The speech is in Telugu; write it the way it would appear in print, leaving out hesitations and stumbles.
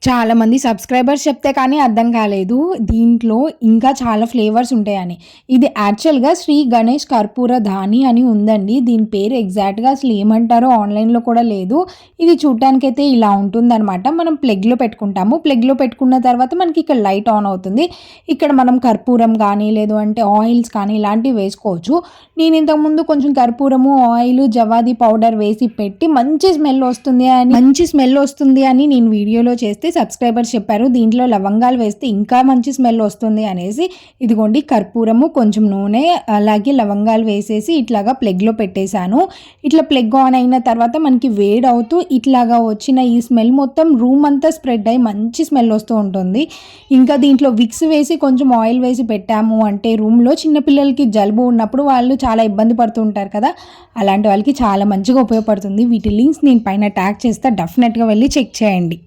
చాలామంది సబ్స్క్రైబర్స్ చెప్తే కానీ అర్థం కాలేదు. దీంట్లో ఇంకా చాలా ఫ్లేవర్స్ ఉంటాయని. ఇది యాక్చువల్‌గా శ్రీ గణేష్ కర్పూర ధాని అని ఉందండి. దీని పేరు ఎగ్జాక్ట్‌గా అసలు ఏమంటారో ఆన్‌లైన్‌లో కూడా లేదు. ఇది చూడటానికైతే ఇలా ఉంటుందనమాట. మనం ప్లగ్‌లో పెట్టుకుంటాము. ప్లగ్‌లో పెట్టుకున్న తర్వాత మనకి ఇక్కడ లైట్ ఆన్ అవుతుంది. ఇక్కడ మనం కర్పూరం కానీ, లేదు అంటే ఆయిల్స్ కానీ ఇలాంటివి వేసుకోవచ్చు. నేను ఇంతకుముందు కొంచెం కర్పూరము, ఆయిల్, జవాది పౌడర్ వేసి పెట్టి మంచి స్మెల్ వస్తుంది అని నేను వీడియోలో చేస్తే సబ్స్క్రైబర్స్ చెప్పారు. దీంట్లో లవంగాలు వేస్తే ఇంకా మంచి స్మెల్ వస్తుంది అనేసి. ఇదిగోండి కర్పూరము, కొంచెం నూనె, అలాగే లవంగాలు వేసేసి ఇట్లాగా ప్లగ్లో పెట్టేశాను. ఇట్లా ప్లగ్ ఆన్ అయిన తర్వాత మనకి వేడవుతూ ఇట్లాగా వచ్చిన ఈ స్మెల్ మొత్తం రూమ్ అంతా స్ప్రెడ్ అయ్యి మంచి స్మెల్ వస్తూ ఉంటుంది. ఇంకా దీంట్లో విక్స్ వేసి కొంచెం ఆయిల్ వేసి పెట్టాము అంటే రూమ్లో చిన్నపిల్లలకి జలుబు ఉన్నప్పుడు వాళ్ళు చాలా ఇబ్బంది పడుతూ ఉంటారు కదా, అలాంటి వాళ్ళకి చాలా మంచిగా ఉపయోగపడుతుంది. వీటి లింక్స్ నేను పైన ట్యాగ్ చేస్తా, డెఫినెట్గా వెళ్ళి చెక్ చేయండి.